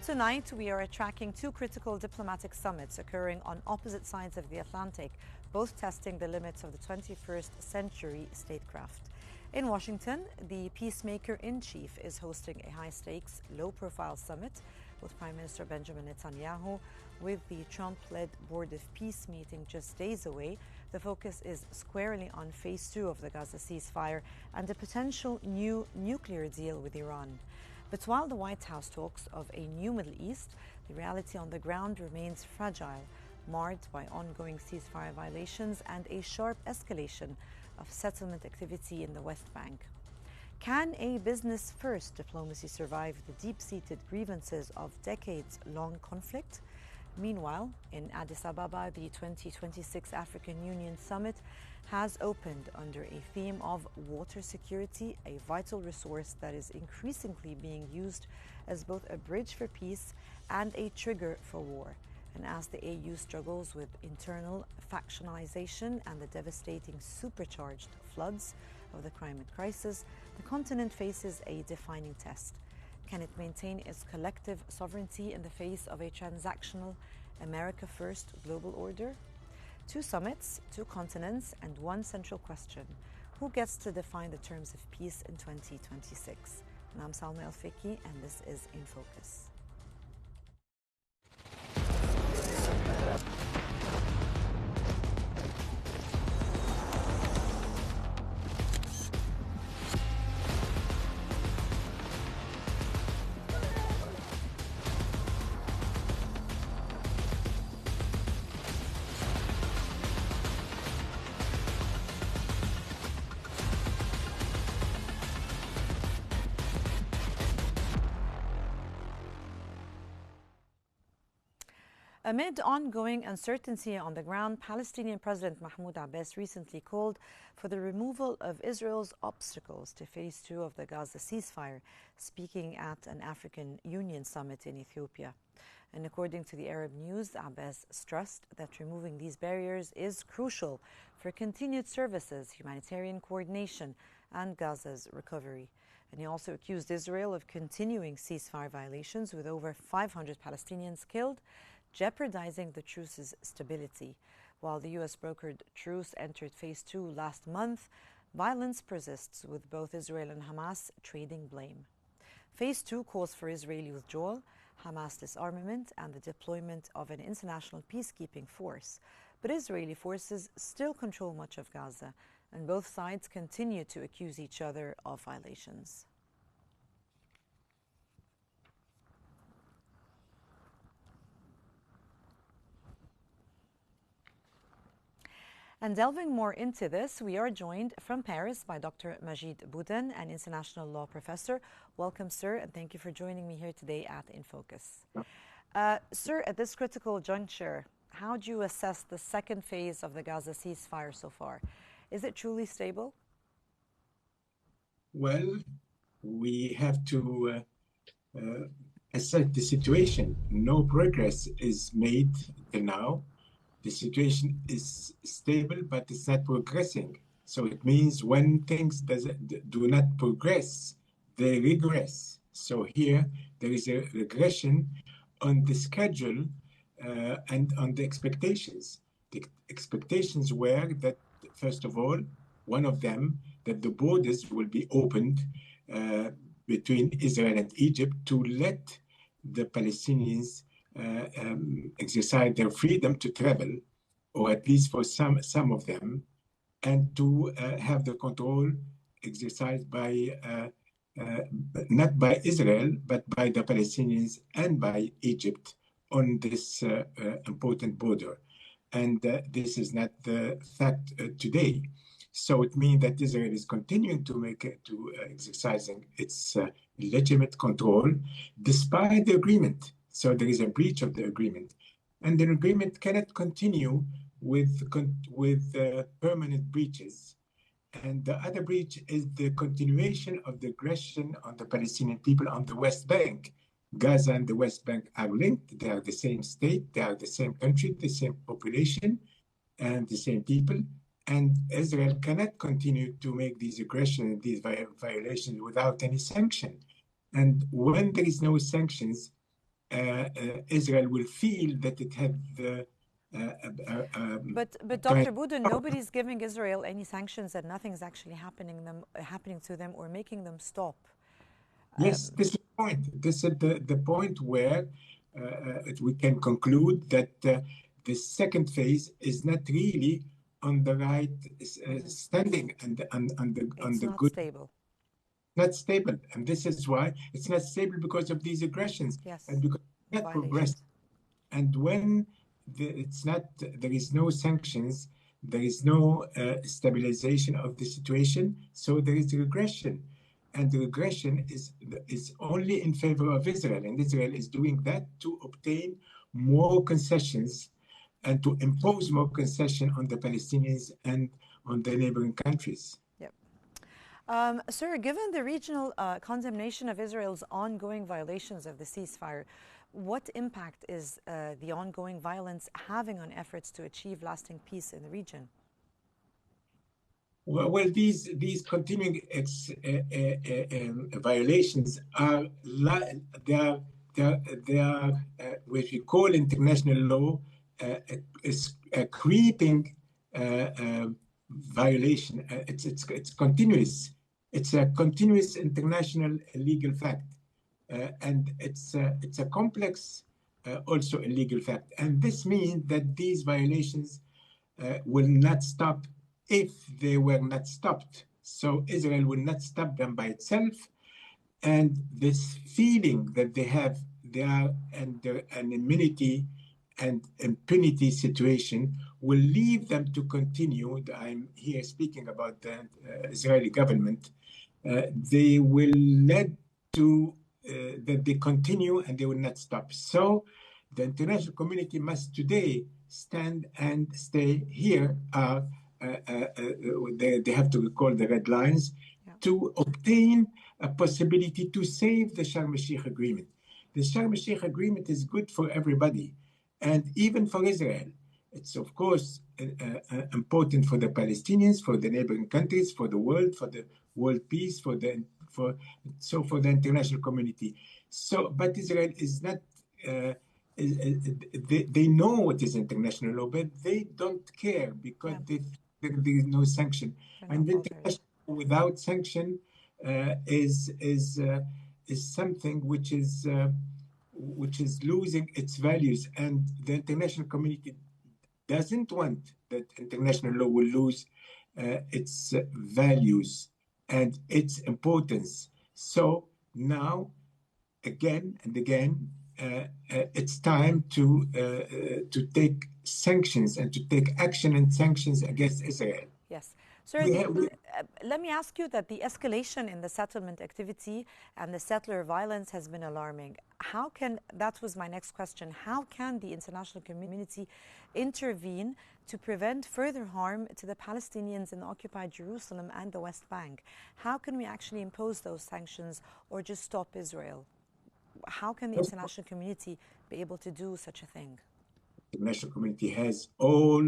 Tonight, we are tracking two critical diplomatic summits occurring on opposite sides of the Atlantic, both testing the limits of the 21st century statecraft. In Washington, the peacemaker-in-chief is hosting a high-stakes, low-profile summit with Prime Minister Benjamin Netanyahu. With the Trump-led Board of Peace meeting just days away, the focus is squarely on phase 2 of the Gaza ceasefire and a potential new nuclear deal with Iran. But while the White House talks of a new Middle East, the reality on the ground remains fragile, marred by ongoing ceasefire violations and a sharp escalation of settlement activity in the West Bank. Can a business-first diplomacy survive the deep-seated grievances of decades-long conflict? Meanwhile, in Addis Ababa, the 2026 African Union Summit has opened under a theme of water security, a vital resource that is increasingly being used as both a bridge for peace and a trigger for war. And as the AU struggles with internal factionalization and the devastating supercharged floods of the climate crisis, the continent faces a defining test. Can it maintain its collective sovereignty in the face of a transactional, America-first global order? Two summits, two continents, and one central question: who gets to define the terms of peace in 2026? And I'm Salma El-Fiki, and this is In Focus. Amid ongoing uncertainty on the ground, Palestinian President Mahmoud Abbas recently called for the removal of Israel's obstacles to phase 2 of the Gaza ceasefire, speaking at an African Union summit in Ethiopia. And according to the Arab News, Abbas stressed that removing these barriers is crucial for continued services, humanitarian coordination, and Gaza's recovery. And he also accused Israel of continuing ceasefire violations with over 500 Palestinians killed, jeopardizing the truce's stability. While the U.S.-brokered truce entered phase 2 last month, violence persists, with both Israel and Hamas trading blame. Phase 2 calls for Israeli withdrawal, Hamas disarmament, and the deployment of an international peacekeeping force. But Israeli forces still control much of Gaza, and both sides continue to accuse each other of violations. And delving more into this, we are joined from Paris by Dr. Majid Boudan, an international law professor. Welcome, sir, and thank you for joining me here today at In Focus. Sir, at this critical juncture, how do you assess the second phase of the Gaza ceasefire so far? Is it truly stable? Well, we have to assess the situation. No progress is made till now. The situation is stable, but it's not progressing. So it means when things do not progress, they regress. So here there is a regression on the schedule and on the expectations. The expectations were that, first of all, one of them, that the borders will be opened between Israel and Egypt to let the Palestinians exercise their freedom to travel, or at least for some of them, and to have the control exercised by not by Israel, but by the Palestinians and by Egypt on this important border. And this is not the fact today. So it means that Israel is continuing to exercising its legitimate control despite the agreement. So there is a breach of the agreement, and the agreement cannot continue with permanent breaches. And the other breach is the continuation of the aggression on the Palestinian people on the West Bank. Gaza and the West Bank are linked. They are the same state. They are the same country, the same population, and the same people. And Israel cannot continue to make these aggressions and these violations without any sanction. And when there is no sanctions, Israel will feel that it had But Dr. Boudin, nobody's giving Israel any sanctions, and nothing's actually happening to them or making them stop. Yes, this is the point. This is the point where we can conclude that the second phase is not really on the right standing and on the not good. Stable. Not stable, and this is why it's not stable, because of these aggressions, and because it's not progress. And when it's not, there is no sanctions, there is no stabilization of the situation, so there is regression. And the regression is only in favor of Israel, and Israel is doing that to obtain more concessions and to impose more concession on the Palestinians and on the neighboring countries. Yep. Sir, given the regional condemnation of Israel's ongoing violations of the ceasefire, what impact is the ongoing violence having on efforts to achieve lasting peace in the region? Well, these continuing violations are what we call international law a creeping violation. It's continuous. It's a continuous international legal fact, and it's a complex also a legal fact. And this means that these violations will not stop if they were not stopped. So Israel will not stop them by itself. And this feeling that they are under an immunity and impunity situation will leave them to continue. I'm here speaking about the Israeli government. They will lead to that they continue and they will not stop. So the international community must today stand and stay here. They have to recall the red lines to obtain a possibility to save the Sharm el-Sheikh agreement. The Sharm el-Sheikh agreement is good for everybody, and even for Israel. It's of course important for the Palestinians, for the neighboring countries, for the world peace, for the international community. So, but Israel is not. They know what is international law, but they don't care because there is no sanction. And international without sanction is something which is losing its values, and the international community doesn't want that international law will lose its values and its importance. So now, again and again, it's time to take sanctions and to take action and sanctions against Israel. Yes. Sir, let me ask you that the escalation in the settlement activity and the settler violence has been alarming. That was my next question, how can the international community intervene to prevent further harm to the Palestinians in occupied Jerusalem and the West Bank? How can we actually impose those sanctions or just stop Israel? How can the international community be able to do such a thing? The international community has all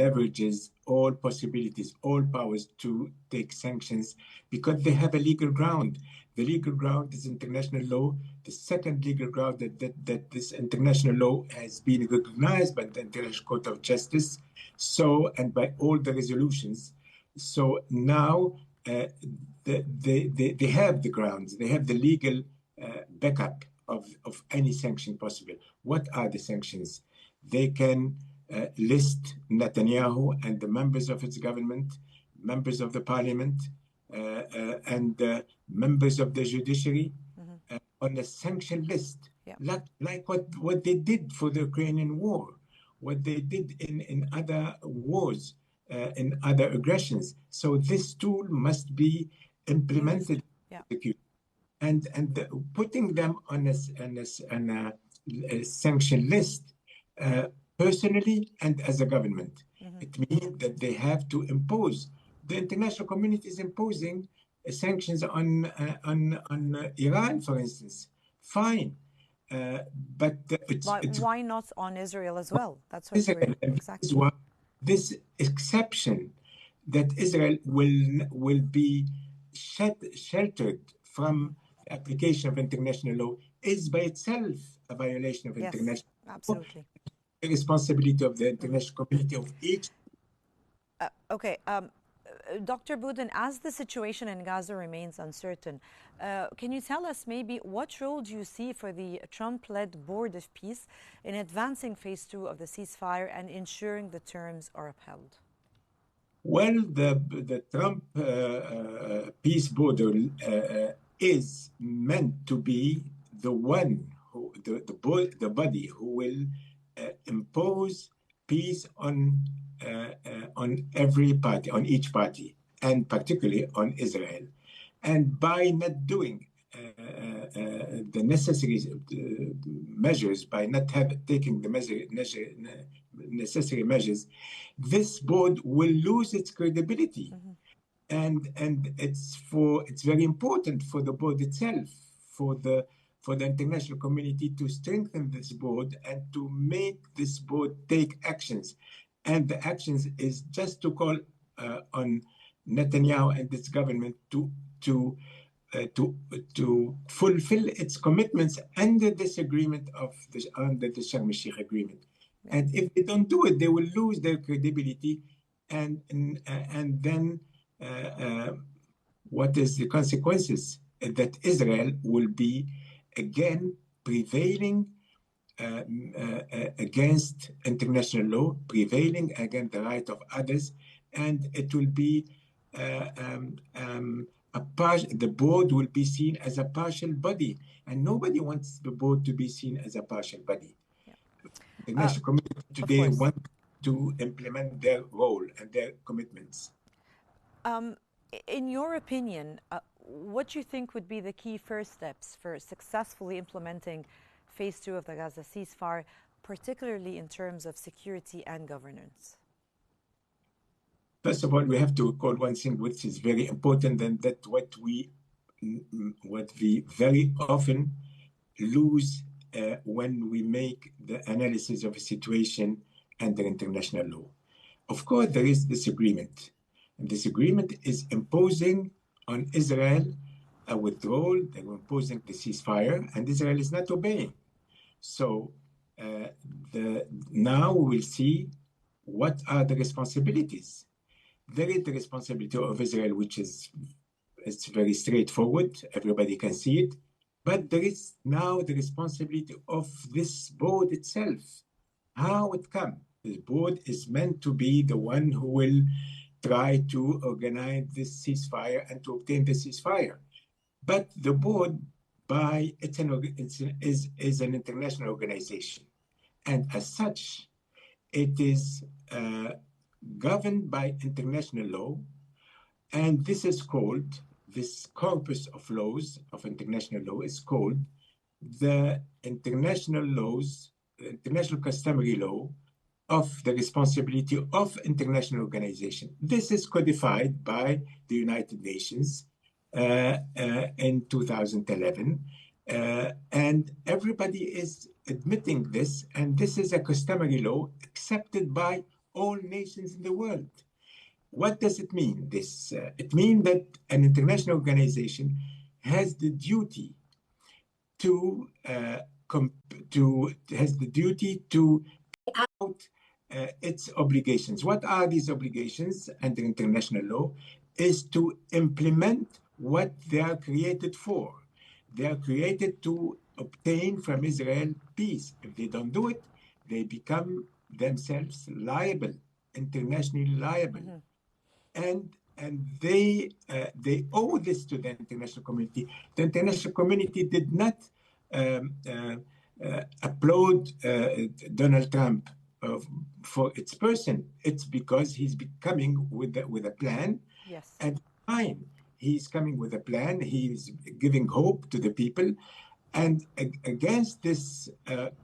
leverages, all possibilities, all powers to take sanctions because they have a legal ground. The legal ground is international law. The second legal ground that this international law has been recognized by the International Court of Justice, and by all the resolutions. So now they have the grounds. They have the legal backup of any sanction possible. What are the sanctions? They can list Netanyahu and the members of its government, members of the parliament, and members of the judiciary on a sanction list, like what they did for the Ukrainian war, what they did in other wars, in other aggressions. So this tool must be implemented, and putting them on a sanction list. Personally and as a government, it means that they have to impose. The international community is imposing sanctions on Iran, for instance. Fine, but why not on Israel as well? That's what Israel. Exactly. This exception that Israel will be sheltered from the application of international law is by itself a violation of Yes, international law. absolutely. The responsibility of the international community of each. Okay. Dr. Boudin, as the situation in Gaza remains uncertain, can you tell us maybe what role do you see for the Trump-led Board of Peace in advancing phase 2 of the ceasefire and ensuring the terms are upheld? Well, the Trump Peace Board is meant to be the one who the body who will impose peace on every party, on each party, and particularly on Israel. And by not doing the necessary measures, by not taking the necessary measures, this board will lose its credibility. And it's very important for the board itself, for the international community to strengthen this board and to make this board take actions. And the actions is just to call on Netanyahu and its government to fulfill its commitments under this agreement under the Sharm el-Sheikh agreement. Yeah. And if they don't do it, they will lose their credibility, and then what is the consequences? That Israel will be again prevailing against international law, prevailing against the right of others, and it will be the board will be seen as a partial body, and nobody wants the board to be seen as a partial body. Yeah. The international community today wants to implement their role and their commitments. In your opinion, what do you think would be the key first steps for successfully implementing phase 2 of the Gaza ceasefire, particularly in terms of security and governance? First of all, we have to recall one thing which is very important, and that what we very often lose when we make the analysis of a situation under international law. Of course, there is this agreement. And this agreement is imposing on Israel a withdrawal. They're imposing the ceasefire, and Israel is not obeying. So now we will see what are the responsibilities. There is the responsibility of Israel, which is very straightforward. Everybody can see it. But there is now the responsibility of this board itself. How it comes. The board is meant to be the one who will try to organize this ceasefire and to obtain the ceasefire. But the board, is an international organization. And as such, it is governed by international law. And this corpus of laws, of international law, is called the international customary law of the responsibility of international organization. This is codified by the United Nations in 2011, and everybody is admitting this, and this is a customary law accepted by all nations in the world. What does it mean? It means that an international organization has the duty to out its obligations. What are these obligations under international law? Is to implement what they are created for. They are created to obtain from Israel peace. If they don't do it, they become themselves liable, internationally liable. Mm-hmm. And they owe this to the international community. The international community did not applaud Donald Trump for its person. It's because he's coming with a plan. Yes. And fine, he's coming with a plan. He's giving hope to the people. And against this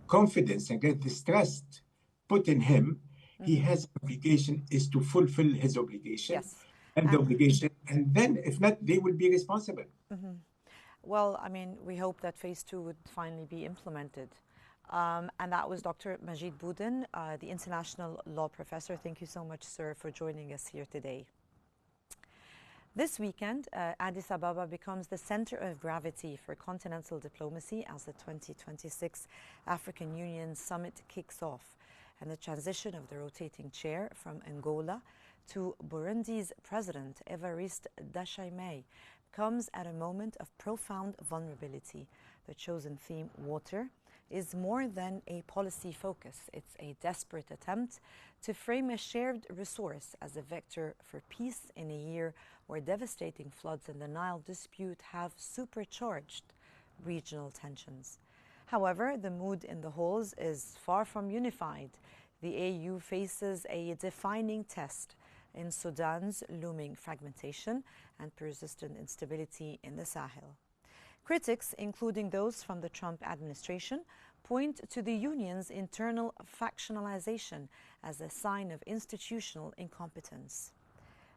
confidence, against this trust put in him, mm-hmm. he has obligation is to fulfill his obligation. Yes. And the obligation. And then, if not, they will be responsible. Mm-hmm. Well, I mean, we hope that phase 2 would finally be implemented. And that was Dr. Majid Boudin, the international law professor. Thank you so much, sir, for joining us here today. This weekend, Addis Ababa becomes the center of gravity for continental diplomacy as the 2026 African Union Summit kicks off, and the transition of the rotating chair from Angola to Burundi's president, Evariste Ndayishimiye, comes at a moment of profound vulnerability. The chosen theme, water, is more than a policy focus. It's a desperate attempt to frame a shared resource as a vector for peace in a year where devastating floods in the Nile dispute have supercharged regional tensions. However, the mood in the halls is far from unified. The AU faces a defining test in Sudan's looming fragmentation and persistent instability in the Sahel. Critics, including those from the Trump administration, point to the union's internal factionalization as a sign of institutional incompetence.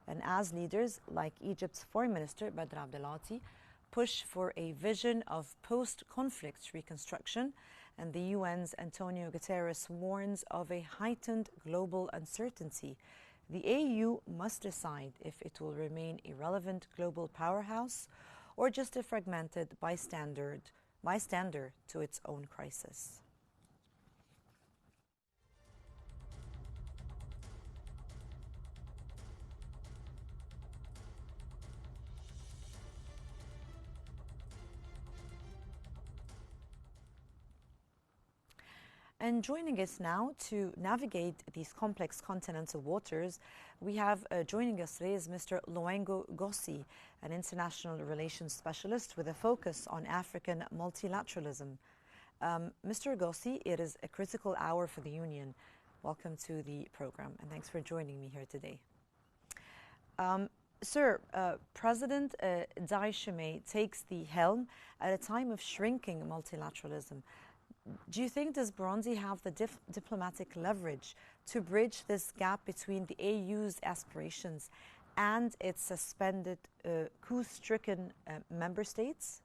And as leaders like Egypt's Foreign Minister Badr Abdelati push for a vision of post-conflict reconstruction, and the UN's Antonio Guterres warns of a heightened global uncertainty, the AU must decide if it will remain a relevant global powerhouse or just a fragmented bystander to its own crisis. And joining us now to navigate these complex continental waters, we have joining us today is Mr. Loengo Gossi, an international relations specialist with a focus on African multilateralism. Mr. Gossi, it is a critical hour for the Union. Welcome to the program, and thanks for joining me here today. Sir, President Ndayishimiye takes the helm at a time of shrinking multilateralism. Do you think does Burundi have the diplomatic leverage to bridge this gap between the AU's aspirations and its suspended, coup-stricken member states?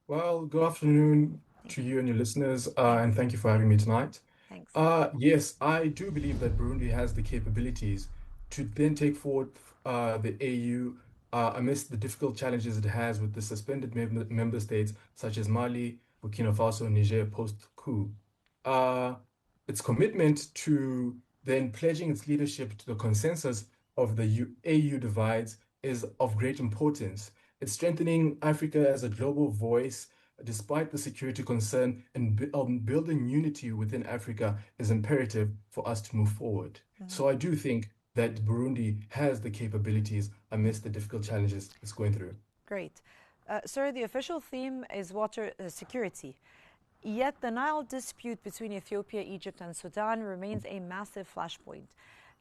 Well, good afternoon to you and your listeners, and thank you for having me tonight. Thanks. Yes, I do believe that Burundi has the capabilities to then take forward the AU amidst the difficult challenges it has with the suspended member states such as Mali, Burkina Faso, and Niger post-coup. Its commitment to then pledging its leadership to the consensus of the AU divides is of great importance. It's strengthening Africa as a global voice, despite the security concern, and building unity within Africa is imperative for us to move forward. So I do think that Burundi has the capabilities amidst the difficult challenges it's going through. Great. Sir, the official theme is water security. Yet the Nile dispute between Ethiopia, Egypt, and Sudan remains a massive flashpoint.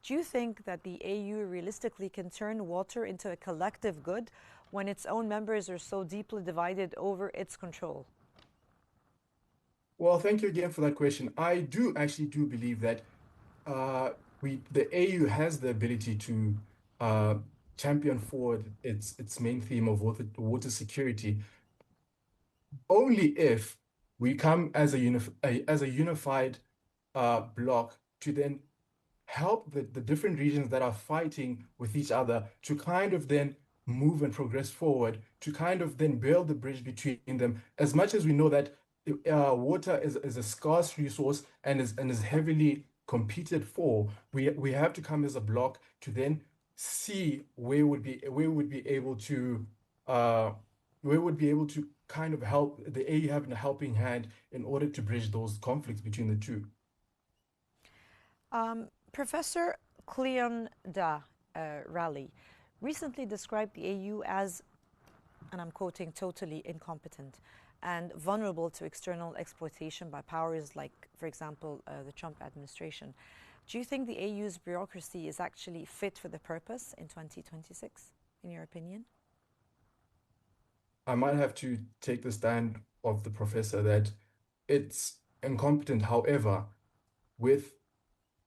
Do you think that the AU realistically can turn water into a collective good when its own members are so deeply divided over its control? Well, thank you again for that question. I do actually believe that the AU has the ability to champion forward its main theme of water security only if we come as a unified bloc to then help the different regions that are fighting with each other to kind of then move and progress forward, to kind of then build the bridge between them. As much as we know that water is a scarce resource and is heavily competed for, we have to come as a bloc to then see where would be able to kind of help the AU having a helping hand in order to bridge those conflicts between the two. Professor Cleon Da Raleigh recently described the AU as, and I'm quoting, totally incompetent and vulnerable to external exploitation by powers like, for example, the Trump administration. Do you think the AU's bureaucracy is actually fit for the purpose in 2026, in your opinion? I might have to take the stand of the professor that it's incompetent. However, with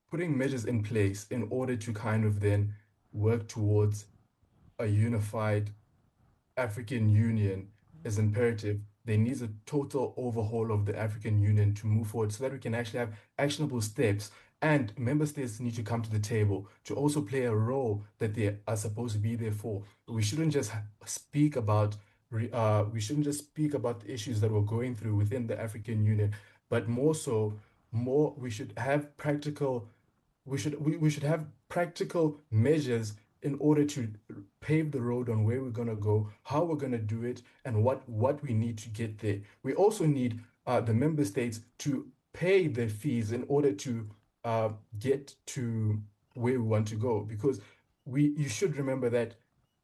putting measures in place in order to kind of then work towards a unified African Union is imperative. There needs a total overhaul of the African Union to move forward so that we can actually have actionable steps And member states need to come to the table to also play a role that they are supposed to be there for. We shouldn't just speak about we shouldn't just speak about the issues that we're going through within the African Union, but more so, more we should have practical we should have practical measures in order to pave the road on where we're going to go, how we're going to do it, and what we need to get there. We also need the member states to pay their fees in order to uh, get to where we want to go, because you should remember that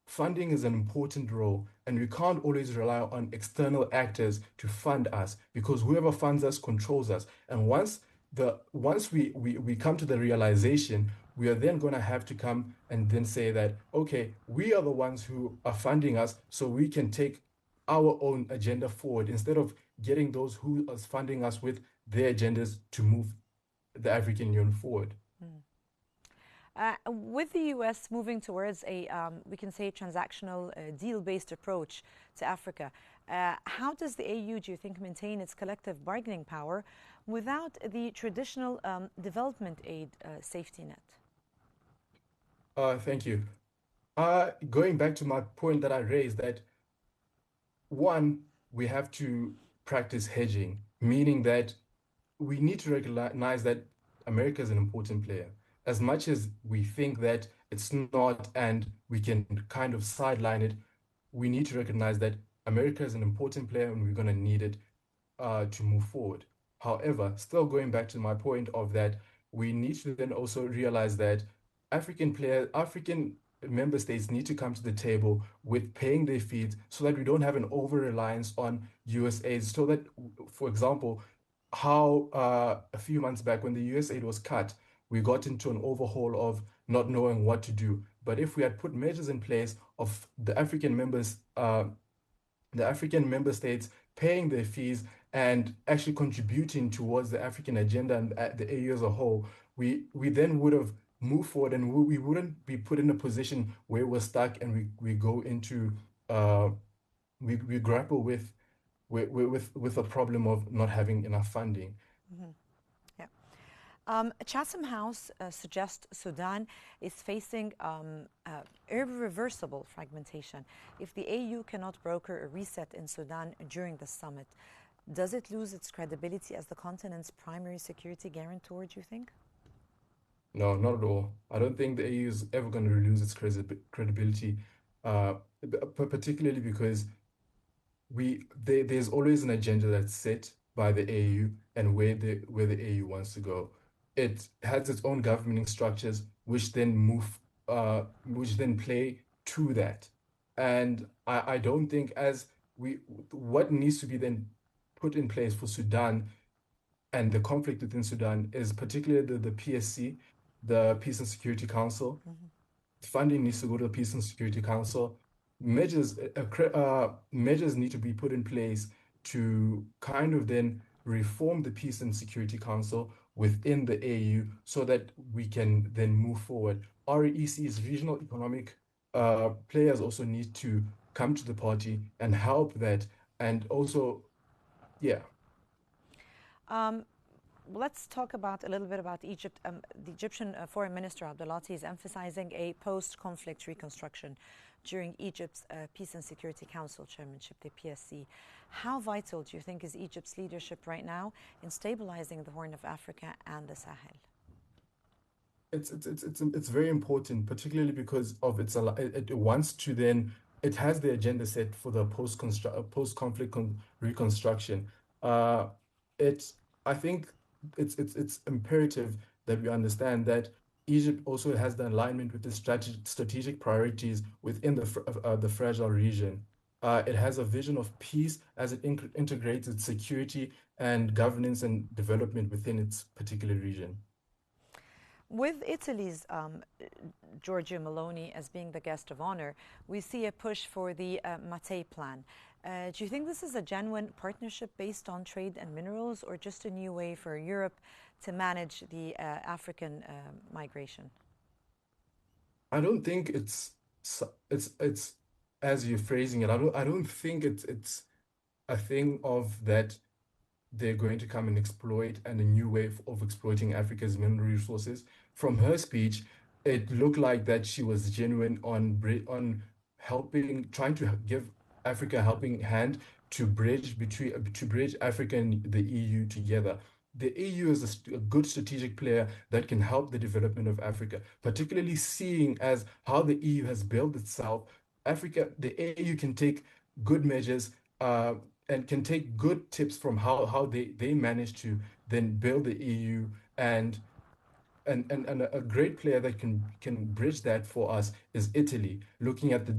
funding is an important role, and we can't always rely on external actors to fund us, because whoever funds us controls us. And once we come to the realization, we are then going to have to come and then say that, okay, we are the ones who are funding us, so we can take our own agenda forward instead of getting those who are funding us with their agendas to move the African Union forward. With the US moving towards a, we can say, transactional, deal-based approach to Africa, how does the AU, do you think, maintain its collective bargaining power without the traditional development aid safety net? Thank you. Going back to my point that I raised, that one, we have to practice hedging, meaning that we need to recognize that America is an important player. As much as we think that it's not and we can kind of sideline it, we need to recognize that America is an important player and we're going to need it to move forward. However, still going back to my point of that, we need to then also realize that African member states need to come to the table with paying their fees so that we don't have an over reliance on US aid. So that, for example, how a few months back when the US aid was cut, we got into an overhaul of not knowing what to do. But if we had put measures in place of the African member states paying their fees and actually contributing towards the African agenda and the AU as a whole, we then would have moved forward, and we wouldn't be put in a position where we're stuck and we go into we grapple with a problem of not having enough funding. Mm-hmm. Yeah. Chatham House suggests Sudan is facing irreversible fragmentation. If the AU cannot broker a reset in Sudan during the summit, does it lose its credibility as the continent's primary security guarantor, do you think? No, not at all. I don't think the AU is ever going to lose its credibility, particularly because there's always an agenda that's set by the AU and where the AU wants to go. It has its own governing structures, which then play to that. And I don't think what needs to be then put in place for Sudan and the conflict within Sudan is particularly the PSC, the Peace and Security Council. Mm-hmm. Funding needs to go to the Peace and Security Council. Measures need to be put in place to kind of then reform the Peace and Security Council within the AU so that we can then move forward. REC's regional economic players also need to come to the party and help that, and also, yeah. Let's talk a little bit about Egypt. The Egyptian Foreign Minister Abdulati is emphasizing a post-conflict reconstruction during Egypt's Peace and Security Council chairmanship, the PSC. How vital do you think is Egypt's leadership right now in stabilizing the Horn of Africa and the Sahel? It's very important, particularly because of it wants to then, it has the agenda set for the post-conflict reconstruction. I think it's imperative that we understand that Egypt also has the alignment with the strategic priorities within the fragile region. It has a vision of peace as it integrates its security and governance and development within its particular region. With Italy's Giorgia Meloni as being the guest of honor, we see a push for the Mattei plan. Do you think this is a genuine partnership based on trade and minerals, or just a new way for Europe to manage the African migration? I don't think it's as you're phrasing it. I don't think it's a thing of that they're going to come and exploit, and a new way of exploiting Africa's mineral resources. From her speech, it looked like that she was genuine on helping, trying to give Africa a helping hand to bridge Africa and the EU together. The EU is a good strategic player that can help the development of Africa, particularly seeing as how the EU has built itself. The AU can take good measures and can take good tips from how they manage to then build the EU, and a great player that can bridge that for us is Italy. Looking at uh,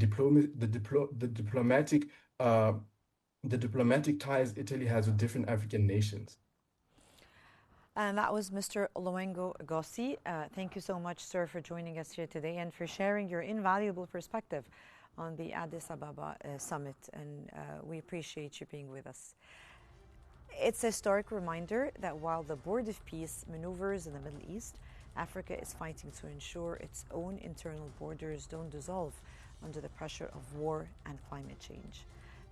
the diplomatic ties Italy has with different African nations. And that was Mr. Oluengo Gossi. Thank you so much, sir, for joining us here today and for sharing your invaluable perspective on the Addis Ababa summit. And we appreciate you being with us. It's a historic reminder that while the Board of Peace maneuvers in the Middle East, Africa is fighting to ensure its own internal borders don't dissolve under the pressure of war and climate change.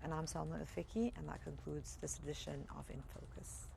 And I'm Salma Ufiki, and that concludes this edition of In Focus.